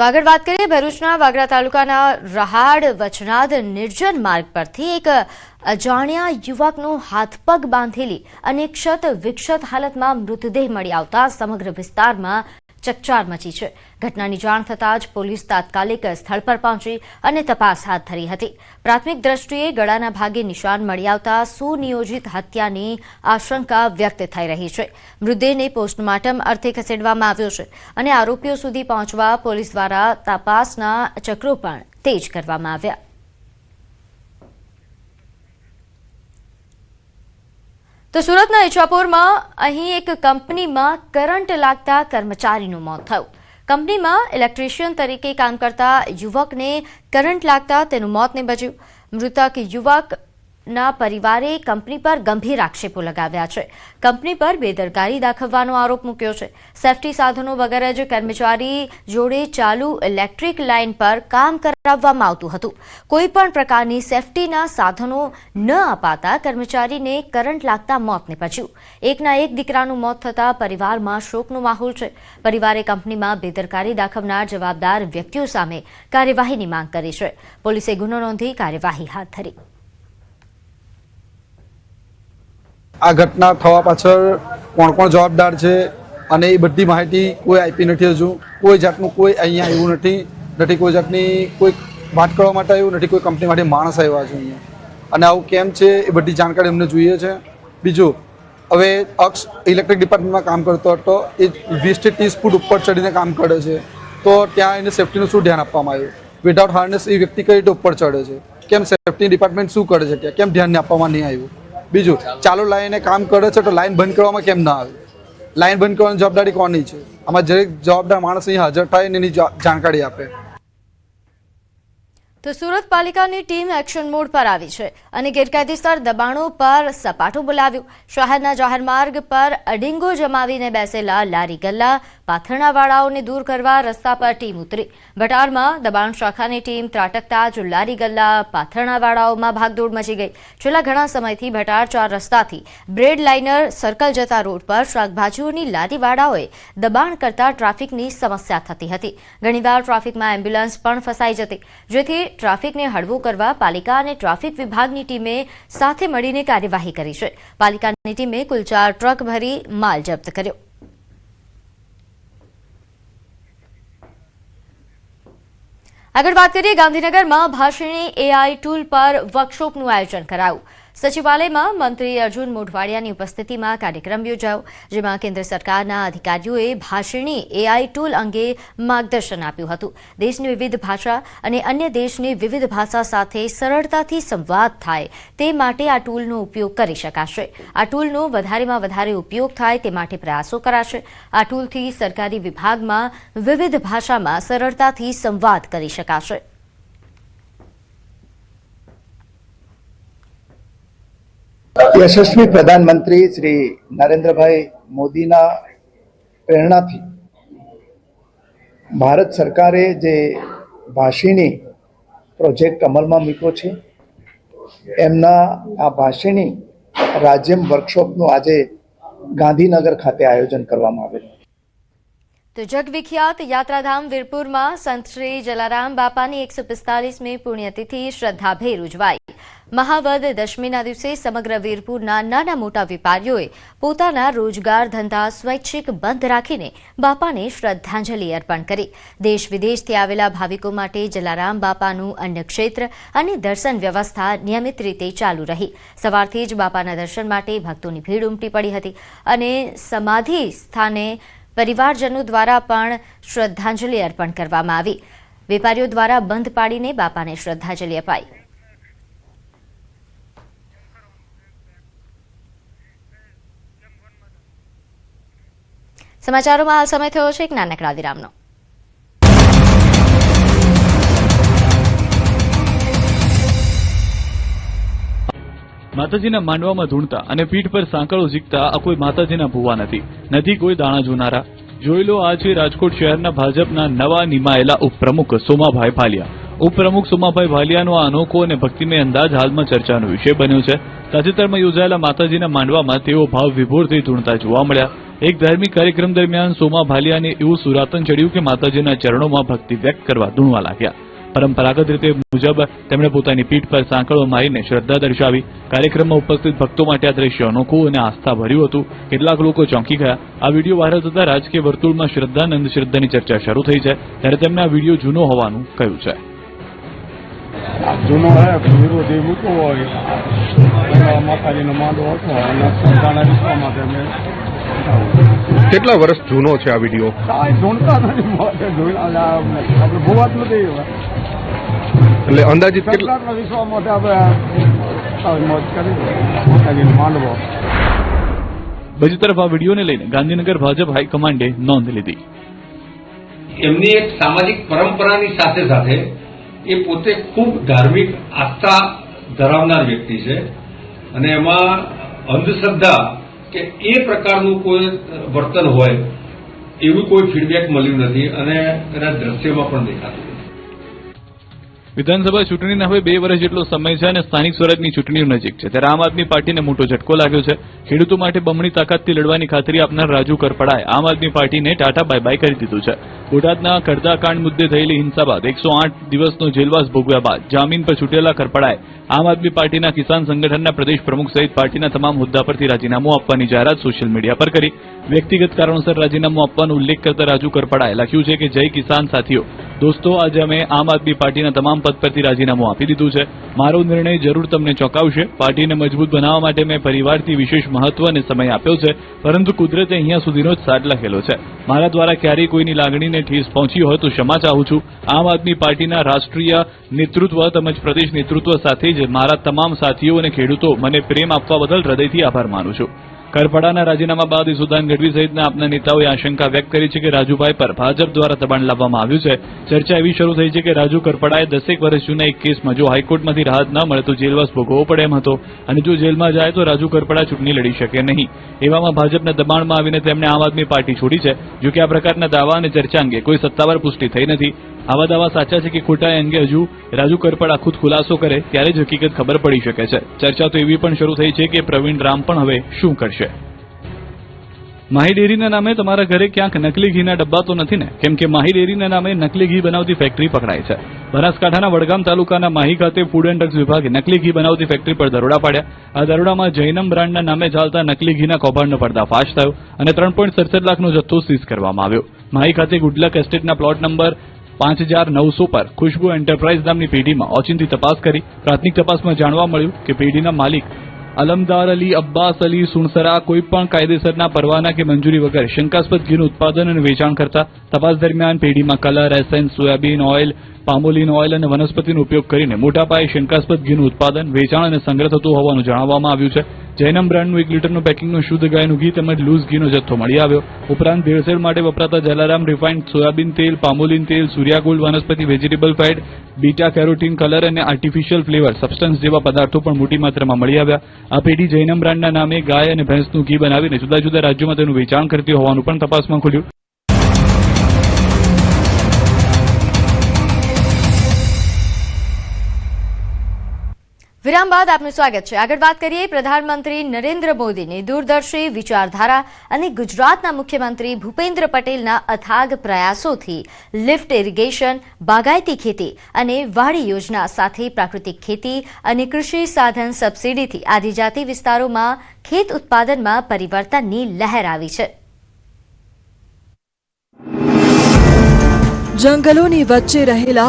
તો આગળ વાત કરીએ ભરૂચના વાગરા તાલુકાના રહાડ વચનાદ નિર્જન માર્ગ પરથી એક અજાણ્યા યુવકનો હાથપગ બાંધેલી અને ક્ષત વિક્ષત હાલતમાં મૃતદેહ મળી આવતા સમગ્ર વિસ્તારમાં ચકચાર મચી છે। ઘટનાની જાણ થતાં જ પોલીસ તાત્કાલિક સ્થળ પર પહોંચી અને તપાસ હાથ ધરી હતી। પ્રાથમિક દ્રષ્ટિએ ગળાના ભાગે નિશાન મળી આવતા સુનિયોજિત હત્યાની આશંકા વ્યક્ત થઈ રહી છે। મૃતદેહને પોસ્ટમોર્ટમ અર્થે ખસેડવામાં આવ્યો છે અને આરોપીઓ સુધી પહોંચવા પોલીસ દ્વારા તપાસના ચક્રો પણ તેજ કરવામાં આવ્યા। તો સુરતના ઇચ્છાપુરમાં અહીં એક કંપનીમાં કરંટ લાગતા કર્મચારીનું મોત થયું। કંપનીમાં ઇલેક્ટ્રિશિયન તરીકે કામ કરતા યુવકને કરંટ લાગતા તેનું મોત નીપજ્યું। મૃતક યુવકના પરિવારે કંપની પર ગંભીર આક્ષેપો લગાવ્યા છે। કંપની પર બેદરકારી દાખવવાનો આરોપ મૂક્યો છે। સેફટી સાધનો વગર જ કર્મચારી જોડે ચાલુ ઇલેક્ટ્રિક લાઇન પર કામ કરાવવામાં આવતું હતું। કોઈપણ પ્રકારની સેફટીના સાધનો ન અપાતા કર્મચારીને કરંટ લાગતા મોત નીપજ્યું। એકના એક દીકરાનું મોત થતાં પરિવારમાં શોકનો માહોલ છે। પરિવારે કંપનીમાં બેદરકારી દાખવનાર જવાબદાર વ્યક્તિઓ સામે કાર્યવાહીની માંગ કરી છે। પોલીસે ગુનો નોંધી કાર્યવાહી હાથ ધરી। આ ઘટના થવા પાછળ કોણ કોણ જવાબદાર છે અને એ બધી માહિતી કોઈ આપી નથી। હજુ કોઈ જાતનું કોઈ અહીંયા આવ્યું નથી કોઈ જાતની કોઈ વાત કરવા માટે આવ્યું નથી, કોઈ કંપની માટે માણસ આવ્યા છે અહીંયા અને આવું કેમ છે એ બધી જાણકારી અમને જોઈએ છે। બીજું, હવે અક્ષ ઇલેક્ટ્રિક ડિપાર્ટમેન્ટમાં કામ કરતો હતો, એ 20 થી 30 ફૂટ ઉપર ચડીને કામ કરે છે, તો ત્યાં એને સેફટીનું શું ધ્યાન આપવામાં આવ્યું? વિધાઉટ હાર્નેસ એ વ્યક્તિ કઈ રીતે ઉપર ચડે છે? કેમ સેફટી ડિપાર્ટમેન્ટ શું કરે છે ત્યાં? કેમ ધ્યાન આપવામાં નહીં આવ્યું? બીજું, ચાલુ લાઈને કામ કરે છે તો લાઈન બંધ કરવામાં કેમ ના આવે? લાઈન બંધ કરવાની જવાબદારી કોની છે? આમાં દરેક જવાબદાર માણસ અહીં હાજર થાય અને એની જાણકારી આપે। તો સુરત પાલિકાની ટીમ એક્શન મોડ પર આવી છે અને ગેરકાયદેસર દબાણો પર સપાટું બોલાવ્યું। શહેરના જાહેર માર્ગ પર અડીંગો જમાવીને બેસેલા લારી ગલ્લા પાથરણાવાળાઓને દૂર કરવા રસ્તા પર ટીમ ઉતરી। ભટારમાં દબાણ શાખાની ટીમ ત્રાટકતા જ લારી ગલ્લા પાથરણાવાળાઓમાં ભાગદોડ મચી ગઈ। છેલ્લા ઘણા સમયથી ભટાર 4 રસ્તાથી બ્રેડ લાઇનર સર્કલ જતા રોડ પર શાકભાજીઓની લારીવાળાઓએ દબાણ કરતા ટ્રાફિકની સમસ્યા થતી હતી। ઘણીવાર ટ્રાફિકમાં એમ્બ્યુલન્સ પણ ફસાઈ જતી, જેથી ટ્રાફિકને હળવું કરવા પાલિકા અને ટ્રાફિક વિભાગની ટીમે સાથે મળીને કાર્યવાહી કરી છે। પાલિકાની ટીમે કુલ 4 ટ્રક ભરી માલ જપ્ત કર્યો। આગળ વાત કરીએ ગાંધીનગરમાં ભાષિણી એઆઈ ટૂલ પર વર્કશોપનું આયોજન કરાયું। સચિવાલયમાં મંત્રી અર્જુન મોઢવાડિયાની ઉપસ્થિતિમાં કાર્યક્રમ યોજાયો, જેમાં કેન્દ્ર સરકારના અધિકારીઓએ ભાષિણી એઆઈ ટૂલ અંગે માર્ગદર્શન આપ્યું હતું। દેશની વિવિધ ભાષા અને અન્ય દેશની વિવિધ ભાષા સાથે સરળતાથી સંવાદ થાય તે માટે આ ટૂલનો ઉપયોગ કરી શકાશે। આ ટૂલનો વધારેમાં વધારે ઉપયોગ થાય તે માટે પ્રયાસો કરાશે। આ ટૂલથી સરકારી વિભાગમાં વિવિધ ભાષામાં સરળતાથી સંવાદ કરી શકાશે। यशस्वी प्रधानमंत्री श्री नरेंद्रभाई मोदीना प्रेरणाथी भारत सरकारे जे भाषिणी प्रोजेक्ट अमलमां मूक्यो छे, एमना आ भाषिणी राज्यम वर्कशॉपनुं आज गांधीनगर खाते आयोजन करवामां आवेलुं। तो जगविख्यात यात्राधाम वीरपुરમાં संत श्री जलाराम बापाની 145મી પુણ્યતિથિ શ્રદ્ધાભેર ઉજવાઈ। મહાવદ દશમીના દિવસે સમગ્ર વીરપુરના નાના મોટા વેપારીઓએ પોતાના રોજગાર ધંધા સ્વૈચ્છિક બંધ રાખીને બાપાને શ્રદ્ધાંજલિ અર્પણ કરી। દેશ વિદેશથી આવેલા ભાવિકો માટે જલારામ બાપાનું અન્નક્ષેત્ર અને દર્શન વ્યવસ્થા નિયમિત રીતે ચાલુ રહી। સવારથી જ બાપાના દર્શન માટે ભક્તોની ભીડ ઉમટી પડી હતી અને સમાધિ સ્થાને પરિવારજનો દ્વારા પણ શ્રદ્ધાંજલિ અર્પણ કરવામાં આવી। વેપારીઓ દ્વારા બંધ પાડીને બાપાને શ્રદ્ધાંજલિ અપાઈ। સમાચારોમાં હાલ સમય થયો છે એક નાનકડા વિરામનો। માતાજીના માંડવામાં ધૂણતા અને પીઠ પર સાંકળો ઝીકતા આ કોઈ માતાજીના ભુવા નથી કોઈ દાણા જોનારા। જોઈ લો આ છે રાજકોટ શહેરના ભાજપના નવા નિમાયેલા ઉપપ્રમુખ સોમાભાઈ ભાલિયા। ઉપપ્રમુખ સોમાભાઈ ભાલિયાનો આ અનોખો અને ભક્તિમય અંદાજ હાલમાં ચર્ચાનો વિષય બન્યો છે. તાજેતરમાં યોજાયેલા માતાજીના માંડવામાં તેઓ ભાવ વિભોર થઈ ધૂણતા જોવા મળ્યા. એક ધાર્મિક કાર્યક્રમ દરમિયાન સોમા ભાલિયાને એવું સુરાતન ચડ્યું કે માતાજીના ચરણોમાં ભક્તિ વ્યક્ત કરવા ધૂણવા લાગ્યા. પરંપરાગત રીતે મુજબ તેમણે પોતાની પીઠ પર સાંકળો મારીને શ્રદ્ધા દર્શાવી. કાર્યક્રમમાં ઉપસ્થિત ભક્તો માટે આ દ્રશ્ય અનોખું અને આસ્થા ભર્યું હતું. કેટલાક લોકો ચોંકી ગયા. આ વિડીયો વાયરલ થતા રાજકીય વર્તુળમાં શ્રદ્ધાનંદ શ્રદ્ધાની ચર્ચા શરૂ થઈ છે. ત્યારે તેમણે આ વિડીયો જૂનો હોવાનું કહ્યું છે. જૂનો વિરોધી મૂકવો હોય માતાજીનો માંડવો હતો અને સંતાના વિશ્વા માટે અમે કેટલા વર્ષ જૂનો છે આ વિડીયો? કાંઈ ઢૂંઢતા નથી, આપણે ભૂવાત નથી. એટલે અંદાજિત કેટલા સંતાના વિશ્વા માટે આપણે મોજ કરી માતાજીનો માંડવો. બીજી તરફ આ વિડીયોને લઈને ગાંધીનગર ભાજપ હાઈકમાન્ડે નોંધ લીધી. એમની એક સામાજિક પરંપરાની સાથે સાથે એ પોતે ખૂબ ધાર્મિક આસ્થા ધરાવનાર વ્યક્તિ છે અને એમાં અંધશ્રદ્ધા કે એ પ્રકારનું કોઈ વર્તન હોય એવું કોઈ ફીડબેક મળ્યું નથી અને એના દ્રશ્યમાં પણ દેખાતું નથી. વિધાનસભા ચૂંટણીના હવે 2 વર્ષ જેટલો સમય છે અને સ્થાનિક સ્વરાજની ચૂંટણીઓ નજીક છે. ત્યારે આમ આદમી પાર્ટીને મોટો ઝટકો લાગ્યો છે. ખેડૂતો માટે બમણી તાકાતથી લડવાની ખાતરી આપનાર રાજુ કરપડાએ આમ આદમી પાર્ટીને ટાટા બાય બાય કરી દીધું છે. બોટાદના કરદાકાંડ મુદ્દે થયેલી હિંસા બાદ 108 દિવસનો જેલવાસ ભોગવ્યા બાદ જામીન પર છૂટેલા કરપડાએ આમ આદમી પાર્ટીના કિસાન સંગઠનના પ્રદેશ પ્રમુખ સહિત પાર્ટીના તમામ હોદ્દા પરથી રાજીનામું આપવાની જાહેરાત સોશિયલ મીડિયા પર કરી. વ્યક્તિગત કારણોસર રાજીનામું આપવાનો ઉલ્લેખ કરતા રાજુ કરપડાએ લખ્યું છે કે જય કિસાન સાથીઓ, દોસ્તો, આજે અમે આમ આદમી પાર્ટીના તમામ પદ પરથી રાજીનામું આપી દીધું છે. મારો નિર્ણય જરૂર તમને ચોંકાવશે. પાર્ટીને મજબૂત બનાવવા માટે મેં પરિવારથી વિશેષ મહત્વ અને સમય આપ્યો છે, પરંતુ કુદરતે અહીંયા સુધીનો જ સાથ લખેલો છે. મારા દ્વારા ક્યારેય કોઈની લાગણીને ઠેસ પહોંચી હોય તો ક્ષમા ચાહું છું. આમ આદમી પાર્ટીના રાષ્ટ્રીય નેતૃત્વ તેમજ પ્રદેશ નેતૃત્વ સાથે જ મારા તમામ સાથીઓ અને ખેડૂતો મને પ્રેમ આપવા બદલ હૃદયથી આભાર માનું છું. કરપડાના રાજીનામા બાદ ઈસુદાન ગઢવી સહિતના આપના નેતાઓએ આશંકા વ્યક્ત કરી છે કે રાજુભાઈ પર ભાજપ દ્વારા દબાણ લાવવામાં આવ્યું છે. ચર્ચા એવી શરૂ થઈ છે કે રાજુ કરપડાએ 10 વર્ષ જૂના એક કેસમાં જો હાઈકોર્ટમાંથી રાહત ન મળે તો જેલવાસ ભોગવવો પડે એમ હતો અને જો જેલમાં જાય તો રાજુ કરપડા ચૂંટણી લડી શકે નહીં. એવામાં ભાજપના દબાણમાં આવીને તેમણે આમ આદમી પાર્ટી છોડી છે. જો કે આ પ્રકારના દાવા અને ચર્ચા અંગે કોઈ સત્તાવાર પુષ્ટિ થઈ નથી. આવા દાવા સાચા છે કે ખોટા એ અંગે હજુ રાજુ કરપડા ખુદ ખુલાસો કરે ત્યારે જ હકીકત ખબર પડી શકે છે. ચર્ચા તો એવી પણ શરૂ થઈ છે કે પ્રવીણ રામ પણ હવે શું કરશે. માહી ડેરીના નામે તમારા ઘરે ક્યાંક નકલી ઘીના ડબ્બા તો નથી ને? કેમ કે માહી ડેરીના નામે નકલી ઘી બનાવતી ફેક્ટરી પકડાઈ છે. બનાસકાંઠાના વડગામ તાલુકાના માહી ખાતે ફૂડ એન્ડ ડ્રગ્સ વિભાગે નકલી ઘી બનાવતી ફેક્ટરી પર દરોડા પાડ્યા. આ દરોડામાં જૈનમ બ્રાન્ડના નામે ચાલતા નકલી ઘીના કૌભાંડનો પર્દાફાશ થયો અને 3.67 લાખનો જથ્થો સીઝ કરવામાં આવ્યો. માહી ખાતે ગુડલક એસ્ટેટના પ્લોટ નંબર 5900 પર ખુશ્બુ એન્ટરપ્રાઇઝ નામની પેઢીમાં ઓચિંતી તપાસ કરી. પ્રાથમિક તપાસમાં જાણવા મળ્યું કે પેઢીના માલિક અલમદાર અલી અબ્બાસ અલી સુણસરા કોઈ પણ કાયદેસરના પરવાના કે મંજૂરી વગર શંકાસ્પદ ઘીનું ઉત્પાદન અને વેચાણ કરતા. તપાસ દરમિયાન પેઢીમાં colour, essence, soybean oil, palmolein oil અને વનસ્પતિનો ઉપયોગ કરીને મોટા પાયે શંકાસ્પદ ઘીનું ઉત્પાદન, વેચાણ અને સંગ્રહ થતું હોવાનું જાણવામાં આવ્યું છે. જૈનમ બ્રાન્ડનું 1 લીટરનું પેકિંગનું શુદ્ધ ગાયનું ઘી તેમજ લૂઝ ઘીનો જથ્થો મળી આવ્યો. ઉપરાંત ભેળસેળ માટે વપરાતા જલારામ રિફાઇન્ડ સોયાબીન તેલ, પામોલીન તેલ, સૂર્યાગુલ વનસ્પતિ vegetable fat, beta carotene colour અને આર્ટિફિશિયલ ફ્લેવર સબસ્ટન્સ જેવા પદાર્થો પણ મોટી માત્રામાં મળી આવ્યા. આ પેઢી જૈનમ બ્રાન્ડના નામે ગાય અને ભેંસનું ઘી બનાવીને જુદા જુદા રાજ્યોમાં તેનું વેચાણ કરતી હોવાનું પણ તપાસમાં ખુલ્યું. વિરામ બાદ આપનું સ્વાગત છે. આગળ વાત કરીએ પ્રધાનમંત્રી નરેન્દ્ર મોદીની દૂરદર્શી વિચારધારા અને ગુજરાતના મુખ્યમંત્રી ભૂપેન્દ્ર પટેલના અથાગ પ્રયાસોથી લિફ્ટ ઇરિગેશન, બાગાયતી ખેતી અને વાડી યોજના સાથે પ્રાકૃતિક ખેતી અને કૃષિ સાધન સબસિડીથી આદિજાતિ વિસ્તારોમાં ખેત ઉત્પાદનમાં પરિવર્તનની લહેર આવી છે. જંગલોની વચ્ચે રહેલા